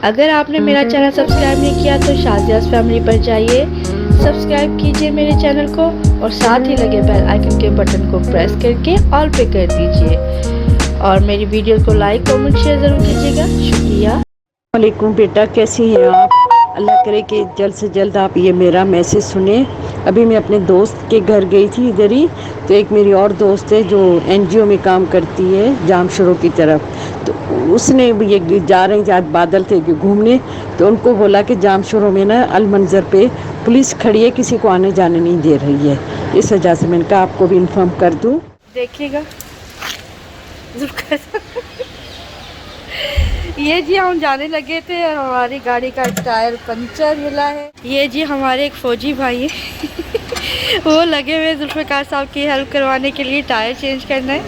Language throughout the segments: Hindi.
अगर आपने मेरा चैनल सब्सक्राइब नहीं किया तो शाज़ियाज़ फैमिली पर जाइए, सब्सक्राइब कीजिए मेरे चैनल को और साथ ही लगे बेल आइकन के बटन को प्रेस करके ऑल पे कर दीजिए और मेरी वीडियो को लाइक कमेंट शेयर ज़रूर कीजिएगा। शुक्रिया। वालेकुम बेटा, कैसी हैं आप? अल्लाह करे कि जल्द से जल्द आप ये मेरा मैसेज सुने। अभी मैं अपने दोस्त के घर गई थी इधर ही, तो एक मेरी और दोस्त है जो एनजीओ में काम करती है जामशोरों की तरफ, तो उसने भी ये जा रहे थे, आज बादल थे कि घूमने, तो उनको बोला कि जामशोरों में ना अल मंज़र पे पुलिस खड़ी है, किसी को आने जाने नहीं दे रही है। इस वजह से मैंने कहा आपको भी इन्फॉर्म कर दूँ। देखिएगा ये जी हम जाने लगे थे और हमारी गाड़ी का टायर पंचर मिला है। ये जी हमारे एक फ़ौजी भाई है वो लगे हुए जुल्फ़िकार साहब की हेल्प करवाने के लिए, टायर चेंज करना है।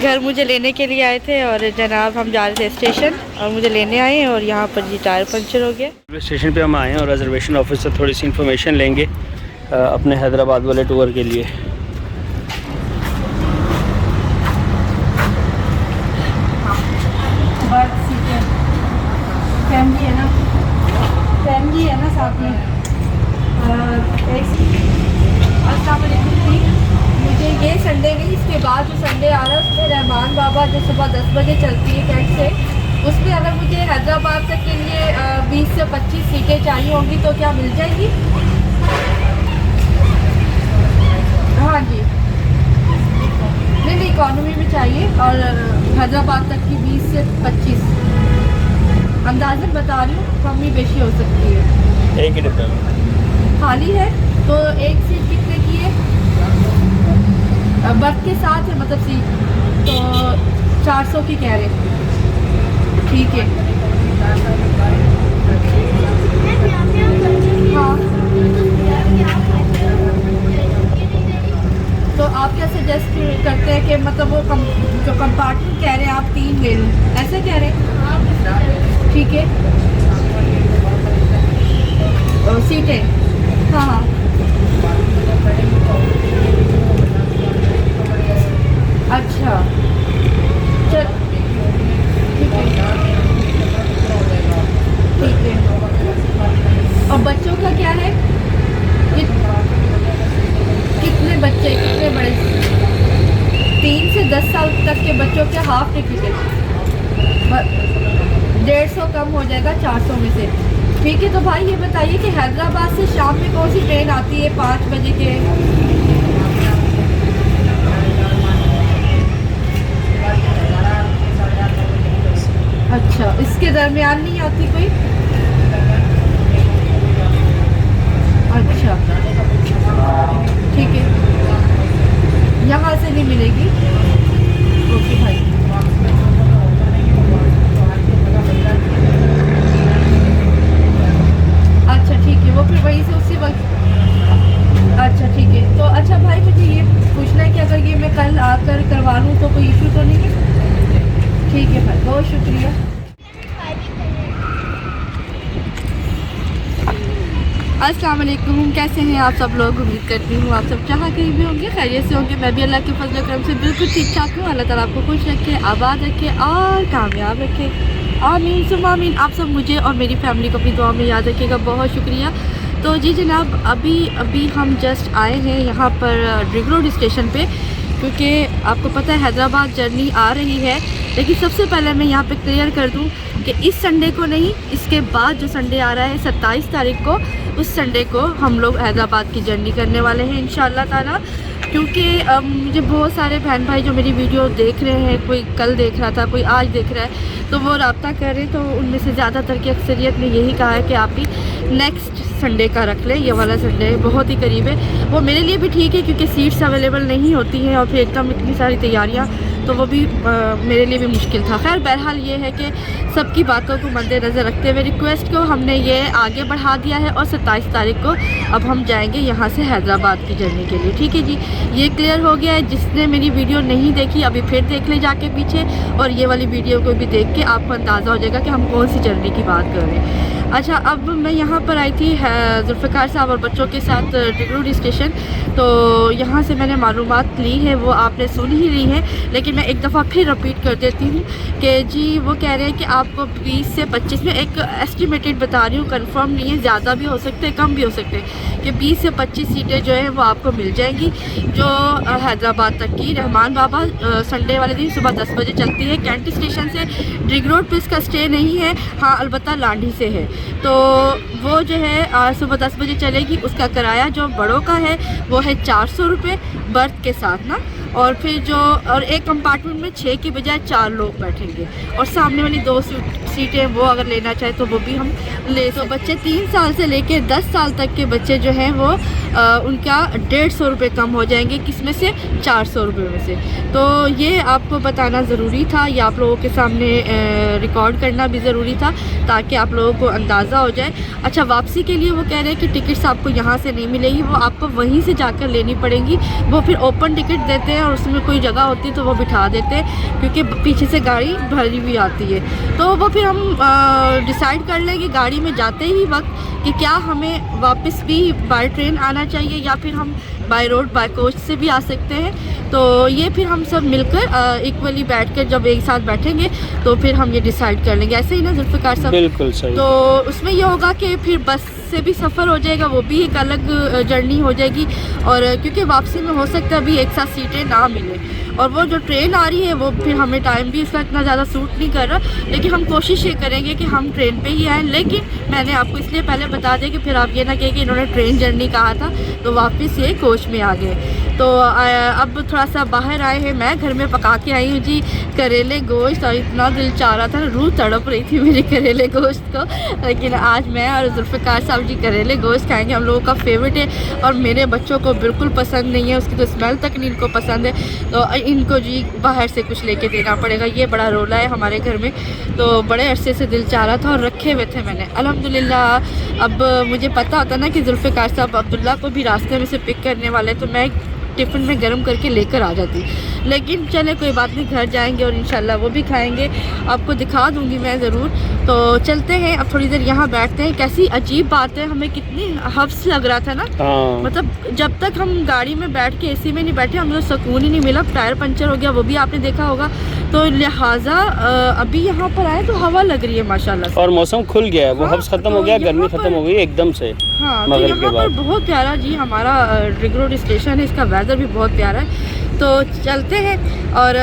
घर मुझे लेने के लिए आए थे और जनाब हम जा रहे थे स्टेशन और मुझे लेने आए हैं और यहाँ पर जी टायर पंचर हो गया। रेलवे स्टेशन पे हम आए हैं और रिजर्वेशन ऑफिस से थोड़ी सी इन्फॉर्मेशन लेंगे अपने हैदराबाद वाले टूर के लिए। फैमिली है ना साथ में। मुझे ये संडे नहीं, इसके बाद जो संडे आ रहा है उसमें रहमान बाबा जो सुबह 10 बजे चलती है कैंट से, उसमें अगर मुझे हैदराबाद तक के लिए 20 से 25 सीटें चाहिए होंगी तो क्या मिल जाएगी? हाँ जी, नहीं इकॉनमी में चाहिए और हैदराबाद तक की 20 से 25 अंदाज़न बता रही हूँ, कम ही बेशी हो सकती है। एक ही डिब्बा खाली है तो एक सीट कितने की है? बर्थ के साथ है मतलब सीट, तो 400 की कह रहे। ठीक है हाँ, तो आप क्या सजेस्ट करते हैं कि मतलब वो जो कंपार्टमेंट कह रहे हैं आप 3 ले लूँ, ऐसे कह रहे हैं? ठीक है सीटें, हाँ अच्छा चल ठीक है। और बच्चों का क्या है? कितने बच्चे, कितने बड़े? 3 से 10 साल तक के बच्चों के हाफ टिकट है, 150 कम हो जाएगा 400 में से। ठीक है, तो भाई ये बताइए कि हैदराबाद से शाम में कौन सी ट्रेन आती है 5 बजे के? अच्छा, इसके दरमियान नहीं आती कोई? अच्छा ठीक है, यहाँ से नहीं मिलेगी। ओके भाई, अच्छा ठीक है, वो फिर वहीं से उसी वक्त। अच्छा ठीक है, तो अच्छा भाई मुझे ये पूछना है कि अगर ये मैं कल आकर करवा लूँ तो कोई इशू तो नहीं है? ठीक है भाई, बहुत शुक्रिया। अस्सलाम वालेकुम, कैसे हैं आप सब लोग? उम्मीद करती हूँ आप सब जहाँ कहीं भी होंगे खैरियत से होंगे। मैं भी अल्लाह के फजल करम से बिल्कुल ठीक ठाक हूँ। अल्लाह ताला आपको खुश रखे, आबाद रखे और कामयाब रखे, आमीन सुम्मा आमीन। आप सब मुझे और मेरी फैमिली को अपनी दुआ में याद रखिएगा। बहुत शुक्रिया। तो जी जनाब, अभी हम जस्ट आए हैं यहाँ पर रिंग रोड स्टेशन पे, क्योंकि आपको पता है हैदराबाद जर्नी आ रही है। लेकिन सबसे पहले मैं यहाँ पे क्लियर कर दूँ कि इस संडे को नहीं, इसके बाद जो संडे आ रहा है 27 तारीख को, उस संडे को हम लोग हैदराबाद की जर्नी करने वाले हैं इंशाअल्लाह ताला। क्योंकि मुझे बहुत सारे बहन भाई जो मेरी वीडियो देख रहे हैं, कोई कल देख रहा था, कोई आज देख रहा है, तो वो रब्ता कर रहे हैं। तो उनमें से ज़्यादातर की अक्सरियत ने यही कहा है कि आप ही नेक्स्ट संडे का रख लें, ये वाला संडे बहुत ही करीब है। वो मेरे लिए भी ठीक है क्योंकि सीट्स अवेलेबल नहीं होती हैं और फिर एकदम इतनी सारी तैयारियाँ, तो वो भी मेरे लिए भी मुश्किल था। खैर बहरहाल ये है कि सबकी बातों को मद्देनज़र रखते हुए रिक्वेस्ट को हमने ये आगे बढ़ा दिया है और 27 तारीख को अब हम जाएंगे यहाँ से हैदराबाद की जर्नी के लिए। ठीक है जी, ये क्लियर हो गया है। जिसने मेरी वीडियो नहीं देखी अभी फिर देख ले जाके पीछे, और ये वाली वीडियो को भी देख के आपको अंदाज़ा हो जाएगा कि हम कौन सी जर्नी की बात कर रहे हैं। अच्छा, अब मैं यहाँ पर आई थी जुल्फ़िकार साहब और बच्चों के साथ डिगरूड स्टेशन। तो यहाँ से मैंने मालूमात ली है, वो आपने सुन ही ली है, लेकिन मैं एक दफ़ा फिर रिपीट कर देती हूँ कि जी वो कह रहे हैं कि आपको 20 से 25 में एक एस्टिमेटेड बता रही हूँ, कंफर्म नहीं है, ज़्यादा भी हो सकते हैं कम भी हो सकते हैं, कि 20 से 25 सीटें जो है वो आपको मिल जाएंगी जो हैदराबाद तक की। रहमान बाबा संडे वाले दिन सुबह 10 बजे चलती है। कैंट स्टेशन से ड्रिग रोड पर इसका स्टे नहीं है, हाँ अलबत्ता लांडी से है। तो वो जो है सुबह 10 बजे चलेगी। उसका किराया जो बड़ों का है वो है 400 रुपये बर्थ के साथ ना, और फिर जो और एक कंपार्टमेंट में 6 की बजाय 4 लोग बैठेंगे, और सामने वाली 2 सीटें वो अगर लेना चाहे तो वो भी हम ले। तो बच्चे 3 साल से लेकर 10 साल तक के बच्चे जो हैं वो उनका 150 रुपये कम हो जाएंगे, किस में से 400 रुपये में से। तो ये आपको बताना ज़रूरी था, ये आप लोगों के सामने रिकॉर्ड करना भी ज़रूरी था ताकि आप लोगों को अंदाज़ा हो जाए। अच्छा, वापसी के लिए वो कह रहे हैं कि टिकट्स आपको यहाँ से नहीं मिलेगी, वो आपको वहीं से जाकर लेनी पड़ेंगी। वो फिर ओपन टिकट देते हैं और उसमें कोई जगह होती है तो वो बिठा देते हैं, क्योंकि पीछे से गाड़ी भरी हुई आती है। तो वो फिर हम डिसाइड कर लेंगे गाड़ी में जाते ही वक्त कि क्या हमें वापस भी बाय ट्रेन आना चाहिए या फिर हम बाय रोड बाय कोच से भी आ सकते हैं। तो ये फिर हम सब मिलकर इक्वली बैठकर जब एक साथ बैठेंगे तो फिर हम ये डिसाइड कर लेंगे। ऐसे ही ना जुल्फ़िकार साहब? बिल्कुल सही। तो उसमें ये होगा कि फिर बस से भी सफ़र हो जाएगा, वो भी एक अलग जर्नी हो जाएगी, और क्योंकि वापसी में हो सकता है अभी एक साथ सीटें ना मिले, और वो जो ट्रेन आ रही है वो फिर हमें टाइम भी इसका इतना ज़्यादा सूट नहीं कर रहा। लेकिन हम कोशिश ये करेंगे कि हम ट्रेन पे ही आएँ। लेकिन मैंने आपको इसलिए पहले बता दिया कि फिर आप ये ना कहें कि इन्होंने ट्रेन जर्नी कहा था तो वापस ये कोच में आ गए। तो अब थोड़ा सा बाहर आए हैं, मैं घर में पका के आई हूँ जी करेले गोश्त, और इतना दिल चाह रहा था, रूह तड़प रही थी मेरे करेले गोश्त को। लेकिन आज मैं और जुल्फ़िकार साहब जी करेले गोश्त खाएंगे, हम लोगों का फेवरेट है, और मेरे बच्चों को बिल्कुल पसंद नहीं है, उसकी तो स्मेल तक नहीं इनको पसंद है। तो इनको जी बाहर से कुछ लेके देना पड़ेगा, ये बड़ा रोला है हमारे घर में। तो बड़े अरसे से दिल चाह रहा था और रखे हुए थे मैंने, अल्हम्दुलिल्लाह। अब मुझे पता होता ना कि जुल्फ़िकार साहब अब्दुल्ला को भी रास्ते में से पिक करने वाले, तो मैं टिफ़िन में गर्म करके लेकर आ जाती। लेकिन चले कोई बात नहीं, घर जाएंगे और इंशाल्लाह वो भी खाएंगे, आपको दिखा दूंगी मैं ज़रूर। तो चलते हैं, अब थोड़ी देर यहाँ बैठते हैं। कैसी अजीब बात है, हमें कितनी हफ्स लग रहा था ना, मतलब जब तक हम गाड़ी में बैठ के एसी में नहीं बैठे हमें तो सुकून ही नहीं मिला। टायर पंचर हो गया, वो भी आपने देखा होगा। तो लिहाजा अभी यहाँ पर आए तो हवा लग रही है माशाल्लाह से, और मौसम खुल गया है, वो हफ्स खत्म हो गया, गर्मी खत्म हो गई एकदम से। हाँ, तो यहाँ पर बहुत प्यारा जी हमारा ड्रिग रोड स्टेशन है, इसका वेदर भी बहुत प्यारा है। तो चलते हैं, और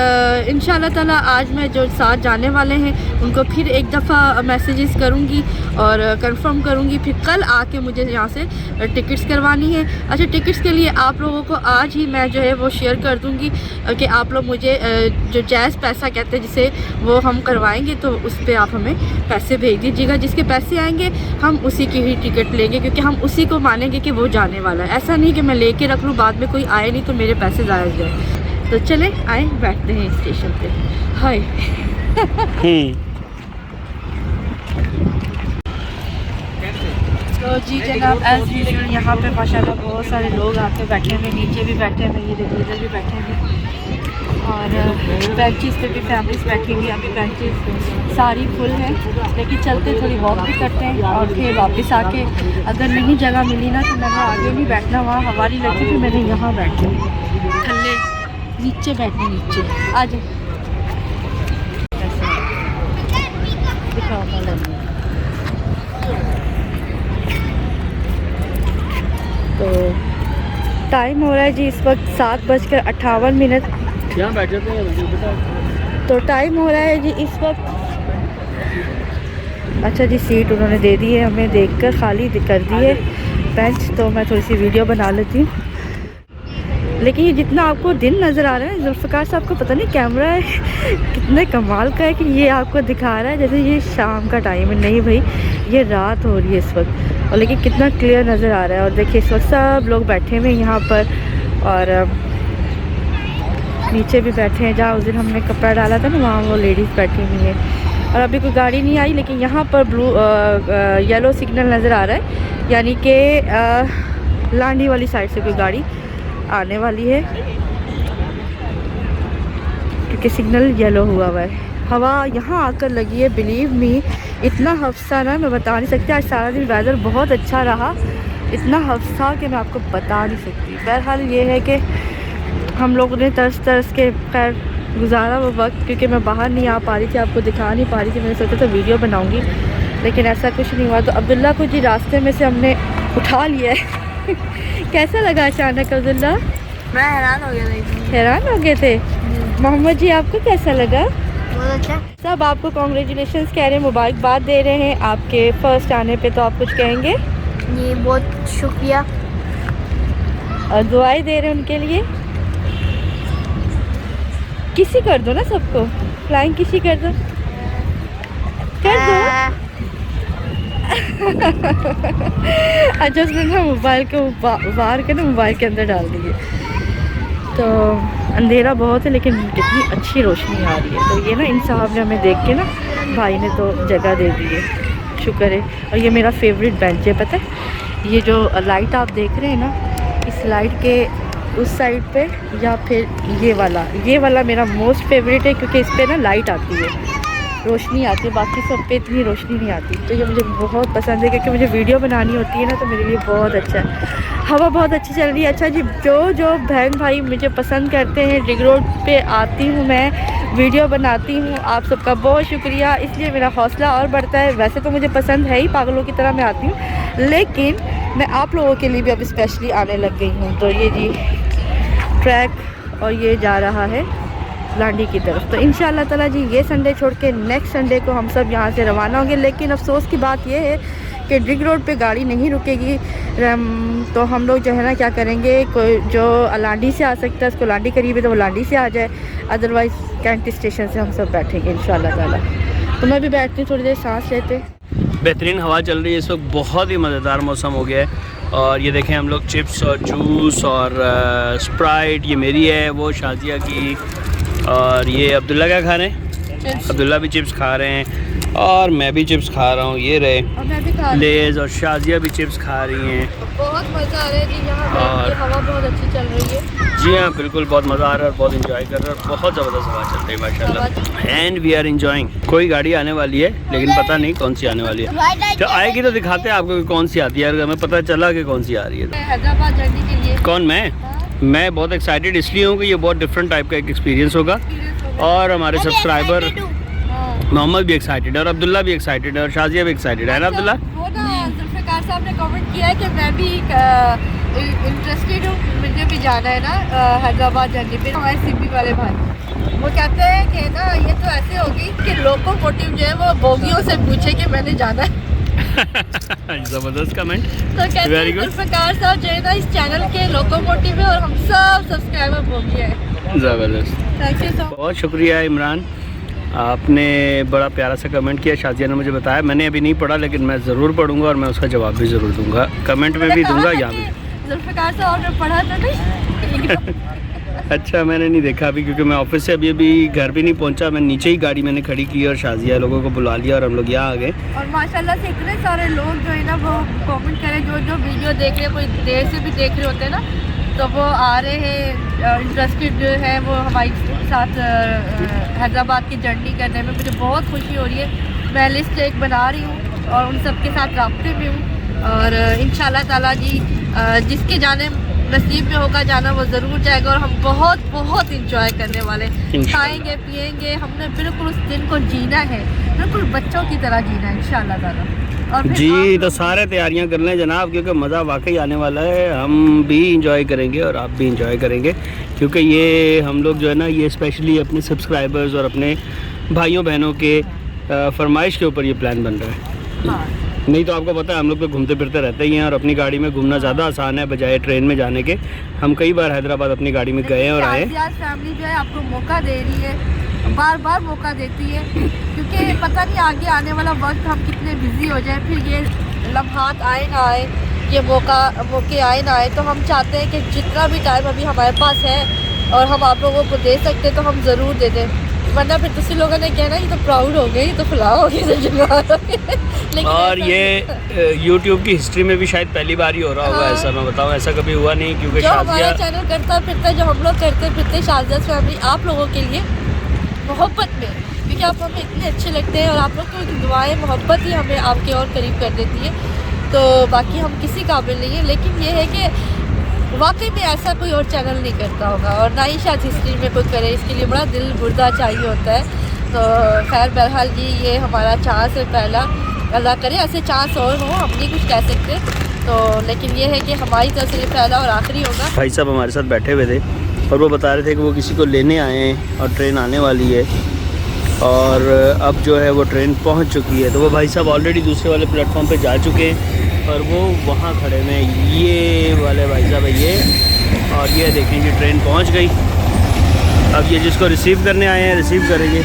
इंशाल्लाह ताला आज मैं जो साथ जाने वाले हैं उनको फिर एक दफ़ा मैसेजेस करूँगी और कंफर्म करूँगी। फिर कल आके मुझे यहाँ से टिकट्स करवानी है। अच्छा, टिकट्स के लिए आप लोगों को आज ही मैं जो है वो शेयर कर दूँगी कि आप लोग मुझे जो जायज़ पैसा कहते हैं जिसे, वो हम करवाएंगे, तो उस पर आप हमें पैसे भेज दीजिएगा। जिसके पैसे आएंगे हम उसी की ही टिकट लेंगे, क्योंकि हम उसी को मानेंगे कि वो जाने वाला है। ऐसा नहीं कि मैं लेके रख लूँ, बाद में कोई आए नहीं तो मेरे पैसे ज़ाया जाए। तो चले आए बैठते हैं स्टेशन पे। हाय तो जी जनाब, एज़ यूजुअल यहाँ पे माशाल्लाह बहुत सारे लोग आके बैठे हैं, नीचे भी बैठे हैं, ये देखिए इधर भी बैठे हैं, और बेंचेस पे भी फैमिलीज बैठी हुई। अभी बेंचेस सारी फुल हैं, लेकिन चलते थोड़ी वॉक भी करते हैं, और फिर वापस आके अगर नहीं जगह मिली ना तो मैंने आगे नहीं बैठना, वहाँ हवा नहीं लगती, फिर मैंने यहाँ बैठी थल्ले नीचे बैठने, नीचे आ जाए। तो टाइम हो रहा है जी इस वक्त 7:58। यहाँ बैठ जाते हैं। तो टाइम हो रहा है जी इस वक्त। अच्छा जी, सीट उन्होंने दे दी है हमें, देखकर खाली कर दी है बेंच। तो मैं थोड़ी सी वीडियो बना लेती हूँ। लेकिन ये जितना आपको दिन नज़र आ रहा है, जुल्फ़िकार साहब को पता नहीं कैमरा है कितने कमाल का है कि ये आपको दिखा रहा है जैसे ये शाम का टाइम है। नहीं भाई, ये रात हो रही है इस वक्त, और लेकिन कितना क्लियर नज़र आ रहा है। और देखिए इस वक्त सब लोग बैठे हुए हैं यहाँ पर, और नीचे भी बैठे हैं। जहाँ उस दिन हमने कपड़ा डाला था ना, वहाँ वो लेडीज़ बैठी हुई हैं। और अभी कोई गाड़ी नहीं आई, लेकिन यहाँ पर येलो सिग्नल नज़र आ रहा है, यानी कि लांडी वाली साइड से कोई गाड़ी आने वाली है, क्योंकि सिग्नल येलो हुआ हुआ है। हवा यहाँ आकर लगी है, बिलीव मी इतना हफ्सा ना मैं बता नहीं सकती। आज सारा दिन वेदर बहुत अच्छा रहा, इतना हफ्सा कि मैं आपको बता नहीं सकती। बहरहाल ये है कि हम लोगों ने तरस के खैर गुजारा वो वक्त, क्योंकि मैं बाहर नहीं आ पा रही थी, आपको दिखा नहीं पा रही थी। मैंने सोचा था वीडियो बनाऊंगी, लेकिन ऐसा कुछ नहीं हुआ। तो अब्दुल्ला को जी रास्ते में से हमने उठा लिया है। कैसा लगा अचानक अब्दुल्ला? मैं हैरान हो गया था। हैरान हो गए थे। मोहम्मद जी आपको कैसा लगा? बहुत अच्छा। सब आपको कॉन्ग्रेचुलेशंस कह रहे हैं, मुबारकबाद दे रहे हैं आपके फर्स्ट आने पे। तो आप कुछ कहेंगे? जी बहुत शुक्रिया। और दुआएं दे रहे हैं उनके लिए। किसी कर दो ना सबको, फ्लाइंग किसी कर दो, कर दो। अच्छा उसने ना मोबाइल को बाहर के ना मोबाइल के अंदर डाल दिए। तो अंधेरा बहुत है लेकिन कितनी अच्छी रोशनी आ रही है। तो ये ना इन साहब ने हमें देख के ना, भाई ने तो जगह दे दी है, शुक्र है। और ये मेरा फेवरेट बेंच है, पता है ये जो लाइट आप देख रहे हैं ना, इस लाइट के उस साइड पे या फिर ये वाला मेरा मोस्ट फेवरेट है, क्योंकि इस पर ना लाइट आती है, रोशनी आती है, बाकी सब पे इतनी रोशनी नहीं आती। तो ये मुझे बहुत पसंद है, क्योंकि मुझे वीडियो बनानी होती है ना, तो मेरे लिए बहुत अच्छा है। हवा बहुत अच्छी चल रही है। अच्छा जी, जो बहन भाई मुझे पसंद करते हैं, रिंग रोड पे आती हूँ मैं, वीडियो बनाती हूँ, आप सबका बहुत शुक्रिया। इसलिए मेरा हौसला और बढ़ता है। वैसे तो मुझे पसंद है ही, पागलों की तरह मैं आती हूँ, लेकिन मैं आप लोगों के लिए भी अब स्पेशली आने लग गई हूँ। तो ये जी ट्रैक, और ये जा रहा है लांडी की तरफ। तो इंशाल्लाह ताला जी ये संडे छोड़ के नेक्स्ट संडे को हम सब यहाँ से रवाना होंगे। लेकिन अफसोस की बात ये है कि रिंग रोड पे गाड़ी नहीं रुकेगी। तो हम लोग जो है ना क्या करेंगे, कोई जो लांडी से आ सकता है उसको, लांडी करीब है तो वो लांडी से आ जाए, अदरवाइज़ कैंट स्टेशन से हम सब बैठेंगे इंशाल्लाह ताला। तो मैं भी बैठती हूँ, थोड़ी देर सांस लेते। बेहतरीन हवा चल रही है इस वक्त, बहुत ही मज़ेदार मौसम हो गया है। और ये देखें हम लोग चिप्स और जूस और स्प्राइट, ये मेरी है, वो शाजिया की, और ये अब्दुल्ला क्या खा रहे हैं? अब्दुल्ला भी चिप्स खा रहे हैं और मैं भी चिप्स खा रहा हूँ। ये रहे, और मैं भी खा लेज, और शाजिया भी चिप्स खा रही हैं। बहुत मज़ा आ रहा है जी, यहाँ बैठ के हवा बहुत अच्छी चल रही है। जी हाँ बिल्कुल, बहुत मज़ा आ रहा है, बहुत इंजॉय कर रहे हैं, बहुत ज़बरदस्त हवा चल रही है माशाल्लाह। And we are enjoying. कोई गाड़ी आने वाली है लेकिन पता नहीं कौन सी आने वाली है। तो आएगी तो दिखाते हैं आपको कि कौन सी आती है, हमें पता चला कि कौन सी आ रही है। हैदराबाद जर्नी के लिए कौन? मैं बहुत एक्साइटेड इसलिए हूँ कि ये बहुत डिफरेंट टाइप का एक एक्सपीरियंस होगा, और हमारे सब्सक्राइबर मोहम्मद भी एक्साइटेड है, और अब्दुल्ला भी एक्साइटेड है, और शाजिया भी एक्साइटेड है ना अब्दुल्ला? वो ना जुल्फ़िकार साहब ने कमेंट किया है कि मैं भी इंटरेस्टेड हूँ, मुझे भी जाना है ना हैदराबाद जर्नी पे। हमारे सिब्बी वाले भाई वो कहते हैं कि ना ये तो ऐसे होगी कि लोकोमोटिव जो है वो बोगियों से पूछे कि मैंने जाना है। ज़बरदस्त कमेंट। तो कहते हैं जुल्फ़िकार साहब जो है ना इस चैनल के लोकोमोटिव है, और हम सब सब्सक्राइबर बोगी है। ज़बरदस्त, थैंक यू सो मच। बहुत शुक्रिया इमरान, आपने बड़ा प्यारा सा कमेंट किया। शाजिया ने मुझे बताया, मैंने अभी नहीं पढ़ा लेकिन मैं ज़रूर पढ़ूंगा और मैं उसका जवाब भी ज़रूर दूंगा, कमेंट में भी दूंगा, यहाँ भी। जुल्फ़िकार साहब ने पढ़ा तो नहीं। अच्छा मैंने नहीं देखा अभी, क्योंकि मैं ऑफिस से अभी घर भी नहीं पहुंचा। मैं नीचे ही गाड़ी मैंने खड़ी की और शाजिया लोगों को बुला लिया और हम लोग यहाँ आ गए। और माशाल्लाह से इतने सारे लोग जो है ना वो कमेंट करें, जो वीडियो देख रहे हैं, कोई देर से भी देख रहे होते हैं ना, तो वो आ रहे हैं, इंटरेस्टेड है वो हमारे साथ हैदराबाद की जर्नी करने में। मुझे बहुत खुशी हो रही है। मैं लिस्ट एक बना रही हूँ और उन सब के साथ राब्ते में हूँ, और इंशाल्लाह ताला जी जिसके जाने नसीब में होगा जाना वो ज़रूर जाएगा। और हम बहुत बहुत इंजॉय करने वाले, खाएंगे पिएंगे, हमने बिल्कुल उस दिन को जीना है, बिल्कुल बच्चों की तरह जीना है इंशाल्लाह ताला। और जी तो सारे तैयारियां कर लें जनाब, क्योंकि मज़ा वाकई आने वाला है। हम भी इंजॉय करेंगे और आप भी इंजॉय करेंगे, क्योंकि ये हम लोग जो है ना ये स्पेशली अपने सब्सक्राइबर्स और अपने भाइयों बहनों के फरमाइश के ऊपर ये प्लान बन रहा है। हाँ। नहीं तो आपको पता है हम लोग तो घूमते फिरते रहते ही हैं, और अपनी गाड़ी में घूमना ज़्यादा आसान है बजाय ट्रेन में जाने के। हम कई बार हैदराबाद अपनी गाड़ी में गए और आए। फैमिली जो है आपको मौका दे रही है, बार बार मौका देती है, क्योंकि पता नहीं आगे आने वाला वक्त हम कितने बिजी हो जाए, फिर ये लम्हात आए ना आए, ये मौके आए ना आए। तो हम चाहते हैं कि जितना भी टाइम अभी हमारे पास है और हम आप लोगों को दे सकते हैं तो हम ज़रूर दे दें, वरना फिर दूसरे लोगों ने कहना ये तो प्राउड हो गई, ये तो फुलाव हो गई। और ये YouTube की हिस्ट्री में भी शायद पहली बार ही हो रहा होगा। हाँ। ऐसा मैं बताऊँ, ऐसा कभी हुआ नहीं, क्योंकि जो हमारा शाजिया चैनल करता फिरता, जो हम लोग करते फिरते शाजिया फैमिली आप लोगों के लिए मोहब्बत में, क्योंकि कि आप हमें इतने अच्छे लगते हैं और आप लोग की दुआएं मोहब्बत ही हमें आपके और करीब कर देती है। तो बाकी हम किसी काबिल नहीं है, लेकिन ये है कि वाकई में ऐसा कोई और चैनल नहीं करता होगा और ना ही शायद हिस्ट्री में कोई करे। इसके लिए बड़ा दिल गुर्दा चाहिए होता है। तो खैर बहरहाल जी ये हमारा चांस है पहला, अल्लाह करे ऐसे चांस और हो, हम नहीं कुछ कह सकते। तो लेकिन ये है कि हमारी तरफ से ये पहला और आखिरी होगा। भाई साहब हमारे साथ बैठे हुए थे और वो बता रहे थे कि वो किसी को लेने आए हैं और ट्रेन आने वाली है और अब जो है वो ट्रेन पहुंच चुकी है। तो वो भाई साहब ऑलरेडी दूसरे वाले प्लेटफॉर्म पे जा चुके हैं और वो वहाँ खड़े हुए हैं। ये वाले भाई साहब है ये, और ये देखें जी ट्रेन पहुँच गई। अब ये जिसको रिसीव करने आए हैं रिसीव करेंगे।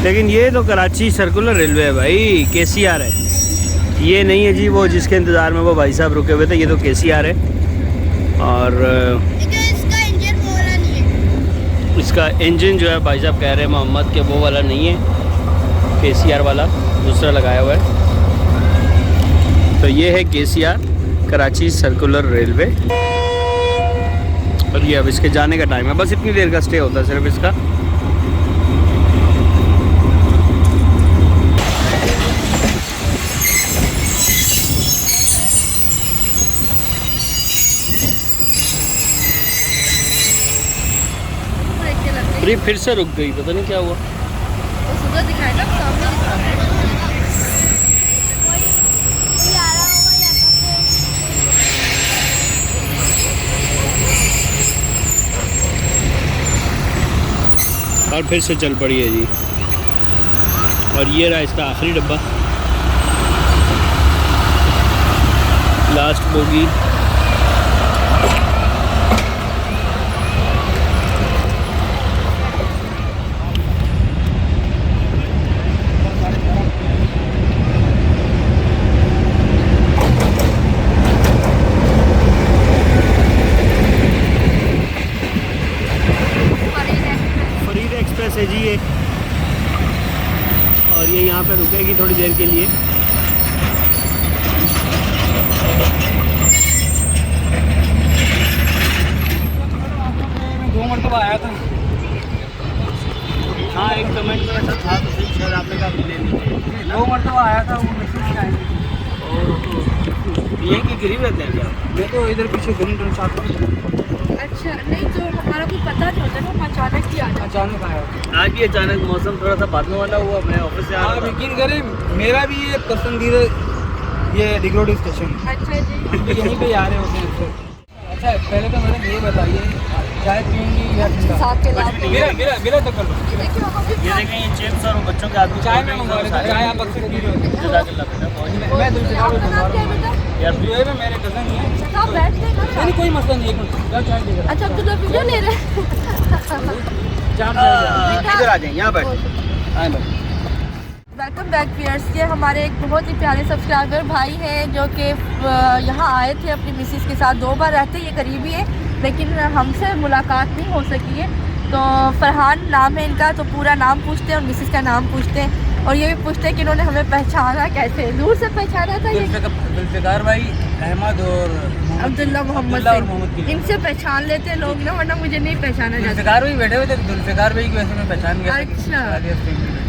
लेकिन ये तो कराची सर्कुलर रेलवे है भाई, KCR है, ये नहीं है जी वो जिसके इंतज़ार में वो भाई साहब रुके हुए थे। ये तो KCR है और इसका इंजन वो वाला नहीं है। इसका इंजन जो है भाई साहब कह रहे हैं मोहम्मद के वो वाला नहीं है, KCR वाला दूसरा लगाया हुआ है। तो ये है KCR कराची सर्कुलर रेलवे और ये अब इसके जाने का टाइम है। बस इतनी देर का स्टे होता है सिर्फ इसका। फिर से रुक गई, पता नहीं क्या हुआ। तो सुबह दिखाए ना सामने कोई आ रहा होगा या तो और फिर से चल पड़ी है जी। और ये रहा इसका आखिरी डब्बा, लास्ट बोगी। है जी ये, और ये यहाँ पे रुकेगी थोड़ी देर के लिए। मैं 2 मरतबा आया था। हाँ एक कमेंट में ऐसा था तो सही, शायद आपने कहा ले लीजिए। 2 मरतबा आया था, वो मैसेज आए। ये कि गरीब रहते हैं क्या? मैं तो इधर पीछे गरीब चाहता हूँ। अच्छा नहीं तो हमारा कोई पता नहीं होता ना, अचानक ही आ जाता। अचानक आया। आज भी अचानक मौसम थोड़ा सा बादलों वाला हुआ, मैं ऑफिस से आ हाँ रहा था। यकीन करें मेरा भी ये पसंदीदा ये डिग्रोडी स्टेशन अच्छा जी, है। यहीं पे आ रहे होते हैं अक्सर। अच्छा पहले तो मैडम ये बताइए चाय पियेंगी या ठंडा? साथ के लाभ मेरा तो कर लो। देखिए वहाँ भी ये देखें ये चिप्स और बच्चों के आदमी चाय में मंगवा लेते, चाय आप अक्सर पी रहे होते हैं। जज़ाकल्लाह बेटा, बहुत मैं दिल से आपका नाम क्या है बेटा? यार जो है मेरे कज़न ही है। कहाँ बैठते हैं ना? नहीं कोई मसला नहीं, एक मिनट चाय देगा। अच्छा अब तो लोग वीडियो ले रहे हैं। इधर आ जाए, यहाँ बैठ आए बैठ। वेलकम बैक व्यूअर्स, ये हमारे एक बहुत ही प्यारे सब्सक्राइबर भाई हैं जो कि यहाँ आए थे अपनी मिसेस के साथ। 2 बार रहते, ये करीबी है लेकिन हमसे मुलाकात नहीं हो सकी है। तो फरहान नाम है इनका, तो पूरा नाम पूछते हैं और मिसेस का नाम पूछते हैं और ये भी पूछते हैं कि इन्होंने हमें पहचाना कैसे, दूर से पहचाना था ये जुल्फ़िकार भाई अहमद और अब्दुल्ला मोहम्मद से, इनसे पहचान लेते हैं लोग ना, वरना मुझे नहीं पहचाना जाता। जुल्फ़िकार भाई बैठे हुए थे, जुल्फ़िकार भाई की वैसे मैं पहचान गया। अच्छा,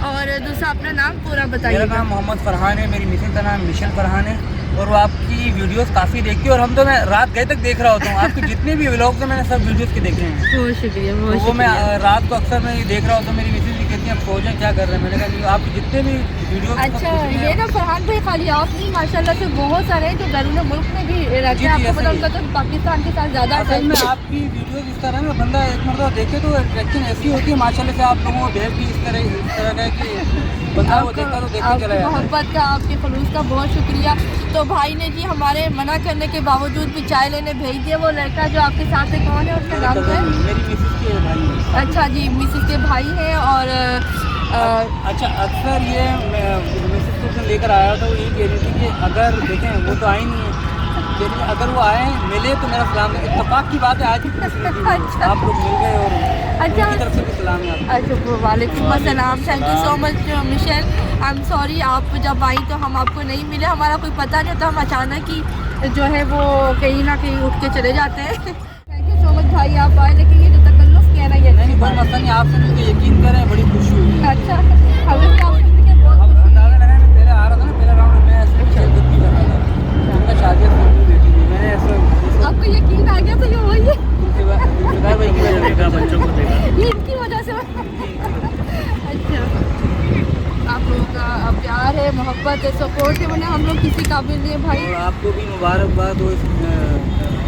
और दूसरा अपना नाम पूरा बताइए। मेरा नाम मोहम्मद फरहान है, मेरी मिसेस का नाम मिशेल फरहान है और वो आपकी वीडियोस काफ़ी देखती है और हम तो मैं रात गए तक देख रहा होता हूँ। आपके जितने भी व्लॉग्स हैं मैंने सब वीडियोस के देखे हैं। बहुत शुक्रिया, तो बहुत वो मैं शुक्रिया। रात को अक्सर मैं ये देख रहा होता हूँ। मेरी मिसेस भी कहती हैं आप सो जाएं, क्या कर रहे हैं? मैंने कहा नहीं, आपके जितने भी वीडियोस अच्छा ये ना फरहान भाई खाली आप नहीं, माशाल्लाह से बहुत सारे हैं जो बैरून मुल्क में भी रहते हैं। आपको पता उनका तो पाकिस्तान के साथ ज़्यादा असल में आपकी वीडियोस इस तरह में बंदा एक मरतबा देखे तो अट्रैक्शन ऐसी होती है माशाल्लाह से। आप लोगों को भेज भी इस तरह का है कि बंदा वो देखता तो देखते चला जाता है। मोहब्बत का, आपके खलूस का बहुत शुक्रिया। तो भाई ने जी हमारे मना करने के बावजूद भी चाय लेने भेज दिया। वो लड़का जो आपके साथ है कौन है, उसका नाम क्या है? मेरी मिसेस के भाई है। अच्छा जी, मिसेस के भाई हैं। और अच्छा अक्सर ये मिसेस को उसने लेकर आया था, वो यही कह रही थी कि अगर देखें वो तो आई नहीं है, लेकिन अगर वो आए मिले तो मेरा सलाम है। इत्तेफाक की बात है आज अच्छा। आप लोग मिल गए और अच्छा उनकी तरफ से भी सलाम है आपको। अच्छा वालेकुम अस्सलाम, thank you so much Michelle. I am sorry आप जब आई तो हम आपको नहीं मिले, हमारा कोई पता नहीं था, हम अचानक ही जो है वो कहीं ना कहीं उठ के चले जाते हैं। थैंक यू सो मच भाई आप आए, लेकिन ये जो तकल्लुफ़ किया कहना ये नहीं कोई मसला नहीं, आपसे मुझे यकीन करें बड़ी खुशी हुई है। अच्छा, हमें भी आपसे मिलके बहुत अब अंदाजा लगाए, मैं पहले आ रहा था ना, पहले राउंड में ऐसे शिरकत भी कर रहा था, उनका शादी बेटी थी, मैंने ऐसे आपको यकीन आ गया तो ये वही है, जुल्फ़िकार भाई की वजह से देखा, बच्चों को देखा। ये इनकी वजह से। अच्छा, आप लोगों का प्यार है, मोहब्बत है, सपोर्ट है, वरना हम लोग किसी काबिल नहीं है भाई। और आपको भी मुबारकबाद हो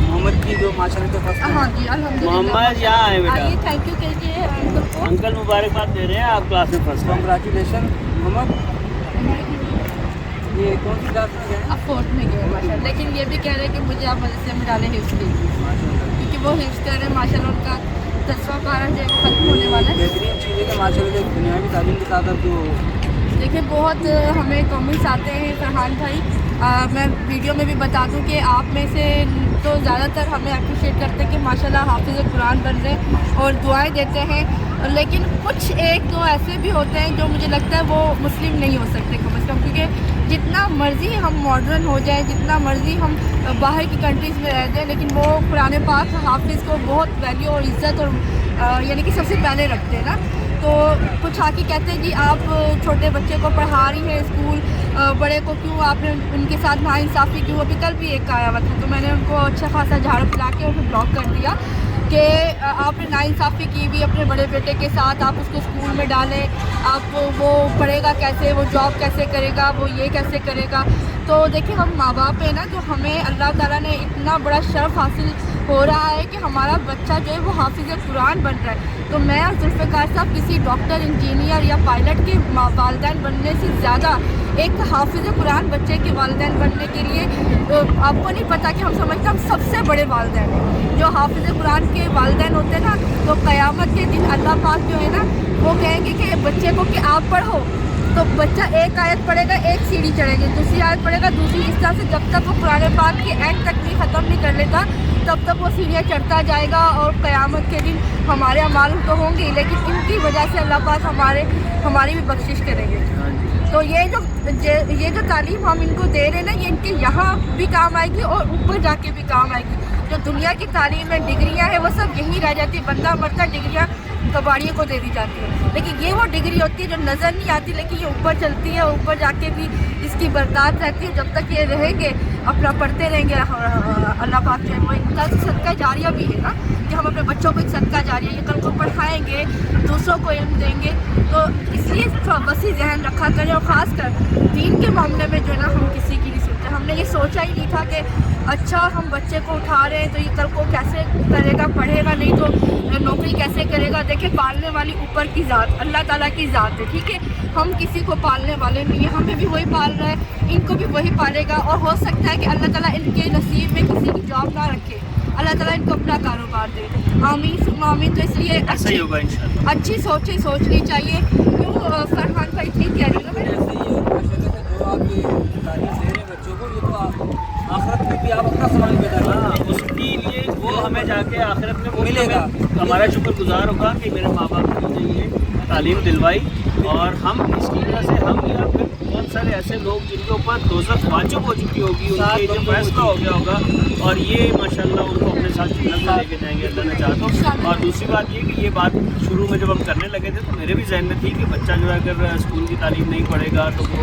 मोहम्मद की जो माशाल्लाह तो फर्स्ट हाँ जी, अल्हम्दुलिल्लाह। मोहम्मद यहाँ आए बेटा। आइए, थैंक यू कीजिए अंकल को। अंकल मुबारकबाद दे रहे हैं, आप क्लास में फर्स्ट हैं। कॉन्ग्रेचुलेशन मोहम्मद। ये कौन सी क्लास में गए? आप फोर्थ में गए माशाल्लाह, लेकिन ये भी कह रहे हैं कि मुझे आप मदरसे में डालें हिफ्ज़ के लिए, क्योंकि वो हिफ्ज़ कर रहे हैं माशाल्लाह, उनका 10वां पारा जो है वो खत्म होने वाला है। बेहतरीन चीज़ है कि माशाल्लाह जो दुनियावी तालीम के साथ अब जो देखिए बहुत हमें कमेंट्स आते हैं फरहान भाई, मैं वीडियो में भी बता दूं कि आप में से तो ज़्यादातर हमें अप्रिशिएट करते हैं कि माशाल्लाह हाफिज़ कुरान बन रहे हैं और दुआएं देते हैं, लेकिन कुछ एक दो ऐसे भी होते हैं जो मुझे लगता है वो मुस्लिम नहीं हो सकते कम अज़ कम, क्योंकि जितना मर्ज़ी हम मॉडर्न हो जाए, जितना मर्ज़ी हम बाहर की कंट्रीज़ में रह जाएँ, लेकिन वो कुरान पाक हाफिज़ को बहुत वैल्यू और इज़्ज़त और यानी कि सबसे पहले रखते हैं ना। तो कुछ आके कहते हैं जी आप छोटे बच्चे को पढ़ा रही हैं स्कूल, बड़े को क्यों आपने उनके साथ नाइंसाफ़ी क्यों। अभी कल भी एक आया हुआ था, तो मैंने उनको अच्छा खासा झाड़ू पिला के और फिर ब्लॉक कर दिया कि आपने नाइंसाफ़ी की भी अपने बड़े बेटे के साथ, आप उसको स्कूल में डालें, आप वो पढ़ेगा कैसे, वो जॉब कैसे करेगा, वो ये कैसे करेगा। तो देखिए हम माँ बाप हैं ना, तो हमें अल्लाह ताला ने इतना बड़ा शर्फ हासिल हो रहा है कि हमारा बच्चा जो है वो हाफिज़ कुरान बन रहा है। तो मैं और जुल्फ़िकार साहब किसी डॉक्टर, इंजीनियर या पायलट के वालिदैन बनने से ज़्यादा एक हाफिज़ कुरान बच्चे के वालिदैन बनने के लिए आपको नहीं पता कि हम समझते हैं हम सबसे बड़े वालिदैन हैं। जो हाफिज़ कुरान के वालिदैन होते हैं ना, तो क़यामत के दिन अल्लाह पाक जो है ना वो कहेंगे कि बच्चे को कि आप पढ़ो, तो बच्चा एक आयत पढ़ेगा, एक सीढ़ी चढ़ेगी, दूसरी आयत पढ़ेगा, दूसरी, इस तरह से जब तक वो कुरान पाक के एंड तक भी ख़त्म नहीं कर लेता तब तक वो सीढ़ियाँ चढ़ता जाएगा। और क़यामत के दिन हमारे अमाल तो होंगे, लेकिन इनकी वजह से अल्लाह पाक हमारी भी बख्शिश करेंगे। तो ये जो तालीम हम इनको दे रहे हैं ना, ये इनके यहाँ भी काम आएगी और ऊपर जाके भी काम आएगी। जो दुनिया की तालीम में डिग्रियाँ हैं वो सब यहीं रह जाती है, बंदा मरता डिग्रियाँ कबाड़ियों को दे दी जाती है, लेकिन ये वो डिग्री होती है जो नज़र नहीं आती, लेकिन ये ऊपर चलती है, ऊपर जाके भी इसकी बरदात रहती है। जब तक ये रहेंगे अपना पढ़ते रहेंगे, अल्लाह पाक जो है वो इनका सदका जारिया भी है ना, कि हम अपने बच्चों को एक सदका जारिया, ये कल को पढ़ाएंगे, दूसरों को इल्म देंगे। तो इसलिए थोड़ा वसी जहन रखा करें, और ख़ासकर दीन के मामले में जो है ना हम किसी की नहीं सोचते। हमने ये सोचा ही नहीं था कि अच्छा हम बच्चे को उठा रहे हैं तो ये कल को कैसे करेगा, पढ़ेगा नहीं तो नौकरी कैसे करेगा। देखिए पालने वाली ऊपर की ज़ात, अल्लाह ताला की ज़ात है, ठीक है, हम किसी को पालने वाले नहीं हैं, हमें भी वही पाल रहा है, इनको भी वही पालेगा। और हो सकता है कि अल्लाह ताला इनके नसीब में किसी की जॉब ना रखे, अल्लाह ताला इनको अपना कारोबार दे। आमीन सुम्मा आमीन। तो इसलिए ऐसा ही होगा इंशाल्लाह। अच्छी सोचनी चाहिए। क्यों फरहान भाई ठीक कह रही हूँ मैं? ऐसे ही है माशाल्लाह से जो आप ये तालीम दे रहे हैं बच्चों को, ये तो आप आखिरत में भी आप अपना सामान पैदा करेंगे, उसके लिए वो हमें जाके आखिरत में वो मिलेगा। हमारा शुक्रगुजार होगा कि मेरे माँ बाप ने मुझे ये तालीम दिलवाई, और हम इसकी वजह से हम या फिर बहुत सारे ऐसे लोग जिनके ऊपर दोज़ख वाजिब हो चुकी होगी, उनके जो फैसला हो गया होगा, और ये माशाल्लाह उनको अपने साथ जन्नत में लेके जाएंगे अल्लाह ने चाहा तो। और दूसरी बात ये कि ये बात शुरू में जब हम करने लगे थे तो मेरे भी जहन में थी कि बच्चा जो है अगर स्कूल की तालीम नहीं पढ़ेगा तो वो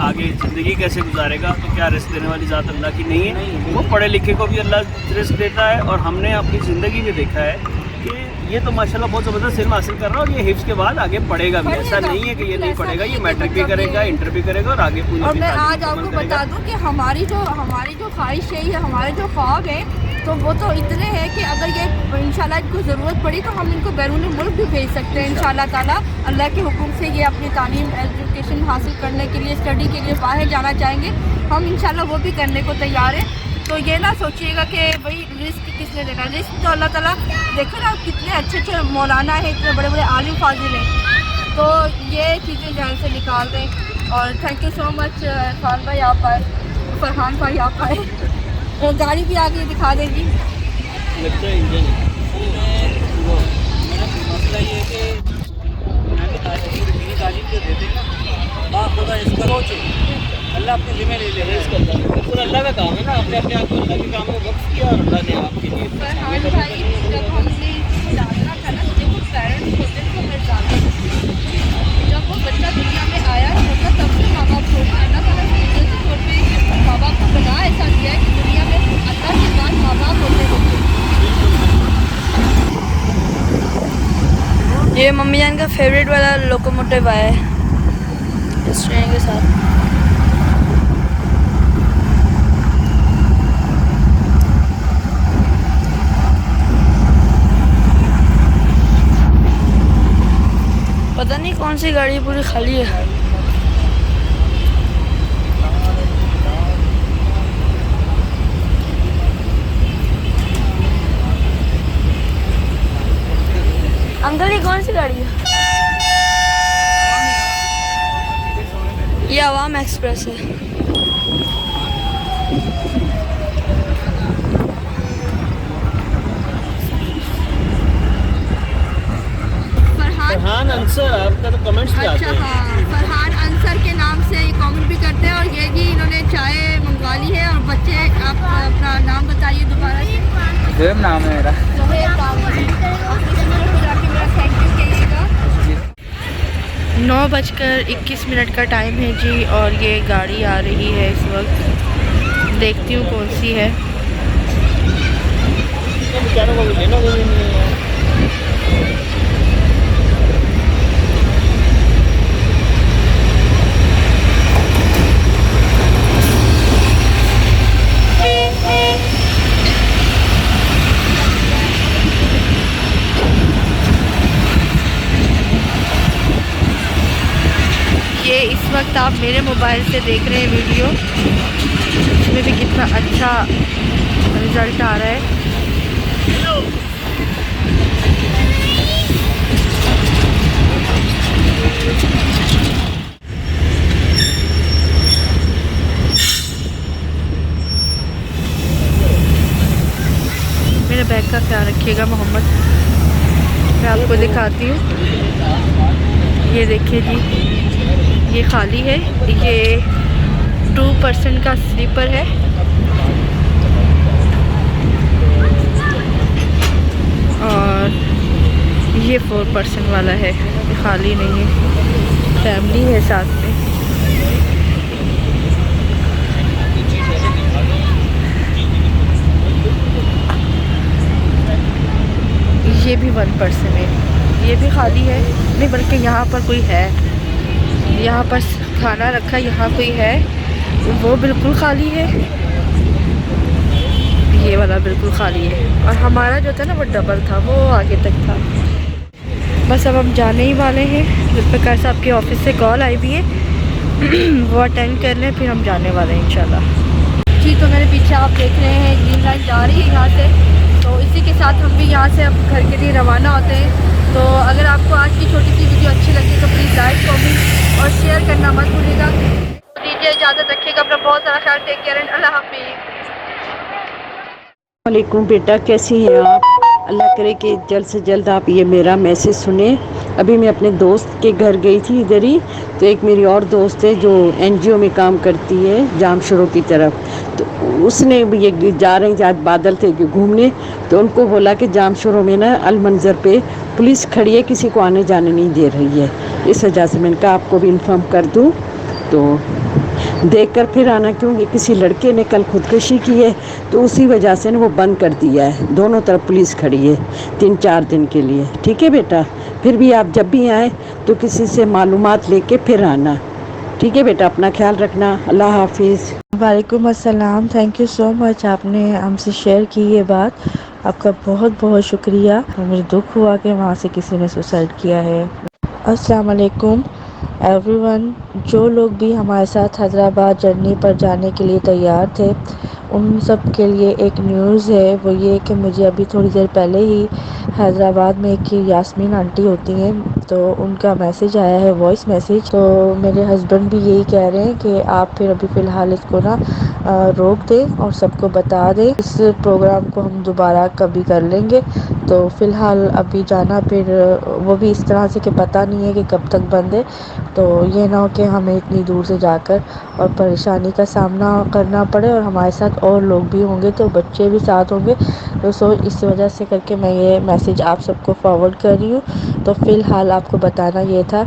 आगे ज़िंदगी कैसे गुजारेगा। तो क्या रिस्क देने वाली ज़ात अल्लाह की नहीं है, वो पढ़े लिखे को भी अल्लाह रिस्क देता है। और हमने अपनी ज़िंदगी में देखा है कि ये तो माशाल्लाह बहुत ज़बरदस्त इल्म हासिल कर रहा है, और ये हिफ्ज़ के बाद आगे पढ़ेगा भी। ऐसा नहीं है कि ये नहीं पढ़ेगा, ये मैट्रिक भी करेगा, इंटर भी करेगा और आगे पूरी। और मैं आज आपको बता दूं कि हमारी जो ख्वाहिश है, हमारे जो ख्वाब हैं, तो वो तो इतने हैं कि अगर ये इंशाल्लाह इनको ज़रूरत पड़ी तो हम इनको बैरून मुल्क भी भेज सकते हैं इंशाल्लाह ताला। अल्लाह के हुक्म से ये अपनी तालीम एजुकेशन हासिल करने के लिए, स्टडी के लिए बाहर जाना चाहेंगे, हम इंशाल्लाह वो भी करने को तैयार हैं। तो ये ना सोचिएगा कि भाई रिस्क किसने देना, रिस्क तो अल्लाह ताला। देखो ना कितने अच्छे अच्छे मौलाना हैं, इतने बड़े बड़े आलिम फाजिल हैं, तो ये चीज़ें जहन से निकाल दें। और thank you so much Irfan भाई आप आए, फरहान भाई आप आए, गाड़ी भी आगे दिखा देंगी। लगता है इंजन मेरा मसला ये है कि यहाँ की तालीम जो देते हैं ना, बाखुदा इसका सोचे अल्लाह अपने ज़िम्मे ले ले रहा है। पूरा अल्लाह का काम है ना, अपने अपने आप को अल्लाह के काम में वक्त किया और अल्लाह ने आपके लिए फरहान भाई जब हमने ये मम्मी जान का फेवरेट वाला लोकोमोटिव आया है इस ट्रेन के साथ। पता नहीं कौन सी गाड़ी पूरी खाली है। अंकल ये कौन सी गाड़ी है? ये आवाम एक्सप्रेस है। फरहान अंसर, आपका तो कमेंट्स भी आते अच्छा हैं। हाँ, फरहान अंसर के नाम से ये कमेंट भी करते हैं। और ये जी इन्होंने चाय मंगवा ली है। और बच्चे आप अपना नाम बताइए दोबारा से। जोएब नाम है मेरा। जोहेब नाम है। जाके मेरा थैंक यू कहिएगा। 9:21 का टाइम है जी। और ये गाड़ी आ रही है इस वक्त। देखती हूँ कौन सी है। ये इस वक्त आप मेरे मोबाइल से देख रहे हैं वीडियो। इसमें भी कितना अच्छा रिज़ल्ट आ रहा है। मेरे बैग का ख्याल रखिएगा मोहम्मद। मैं आपको दिखाती हूँ। ये देखिए जी, ये खाली है। ये 2% का स्लीपर है। और ये 4% वाला है। ये खाली नहीं है, फैमिली है साथ में। ये भी 1% है। ये भी खाली है। नहीं बल्कि यहाँ पर कोई है। यहाँ पर खाना रखा, यहाँ कोई है, वो बिल्कुल खाली है। ये वाला बिल्कुल खाली है। और हमारा जो था ना वो डबल था, वो आगे तक था। बस अब हम जाने ही वाले हैं। जुल्फ़िकार साहब के ऑफिस से कॉल आई भी है, वो अटेंड कर लें, फिर हम जाने वाले हैं इंशाल्लाह। जी तो मेरे पीछे आप देख रहे हैं ग्रीन लाइन जा रही है यहाँ से। तो इसी के साथ हम भी यहाँ से अब घर के लिए रवाना होते हैं। तो अगर आपको आज की छोटी सी वीडियो अच्छी लगी तो प्लीज़ लाइक, कमेंट और शेयर करना मत भूलिएगा। दीजिए इजाज़त, रखिएगा अपना बहुत सारा ख्याल। टेक केयर एंड अल्लाह हाफिज़। वालेकुम बेटा, कैसी हैं आप? अल्लाह करे कि जल्द से जल्द आप ये मेरा मैसेज सुने। अभी मैं अपने दोस्त के घर गई थी इधर ही। तो एक मेरी और दोस्त है जो एनजीओ में काम करती है जामशोरों की तरफ। तो उसने भी ये जा रहे थे, आज बादल थे कि घूमने। तो उनको बोला कि जामशोरों में ना अल मंज़र पे पुलिस खड़ी है, किसी को आने जाने नहीं दे रही है। इस वजह से मैंने कहा आपको भी इन्फॉर्म कर दूँ तो देखकर फिर आना, क्योंकि किसी लड़के ने कल खुदकुशी की है। तो उसी वजह से ना वो बंद कर दिया है। दोनों तरफ पुलिस खड़ी है 3-4 दिन के लिए। ठीक है बेटा, फिर भी आप जब भी आए तो किसी से मालूमात लेके फिर आना। ठीक है बेटा, अपना ख्याल रखना। अल्लाह हाफिज़। वालेकुम अस्सलाम। थैंक यू सो मच, आपने हमसे शेयर की ये बात। आपका बहुत बहुत शुक्रिया। मुझे दुख हुआ कि वहाँ से किसी ने सुसाइड किया है। अस्सलाम वालेकुम एवरीवन। जो लोग भी हमारे साथ हैदराबाद जर्नी पर जाने के लिए तैयार थे, उन सब के लिए एक न्यूज़ है। वो ये कि मुझे अभी थोड़ी देर पहले ही हैदराबाद में एक यास्मीन आंटी होती हैं, तो उनका मैसेज आया है, वॉइस मैसेज। तो मेरे हस्बैंड भी यही कह रहे हैं कि आप फिर अभी फ़िलहाल इसको ना रोक दें और सबको बता दें। इस प्रोग्राम को हम दोबारा कभी कर लेंगे। तो फ़िलहाल अभी जाना, फिर वो भी इस तरह से कि पता नहीं है कि कब तक बंद है। तो ये ना हो कि हमें इतनी दूर से जाकर और परेशानी का सामना करना पड़े, और हमारे साथ और लोग भी होंगे, तो बच्चे भी साथ होंगे। तो इस वजह से करके मैं ये मैसेज आप सबको फॉरवर्ड कर रही हूँ। तो फ़िलहाल आपको बताना ये था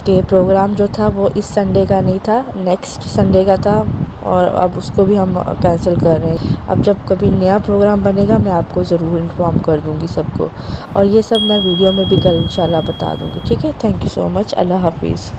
कि प्रोग्राम जो था वो इस संडे का नहीं था, नेक्स्ट संडे का था। और अब उसको भी हम कैंसिल कर रहे हैं। अब जब कभी नया प्रोग्राम बनेगा मैं आपको ज़रूर इन्फॉर्म कर दूँगी सबको, और ये सब मैं वीडियो में भी कल इंशाल्लाह बता दूँगी। ठीक है, थैंक यू सो मच, अल्लाह हाफिज़।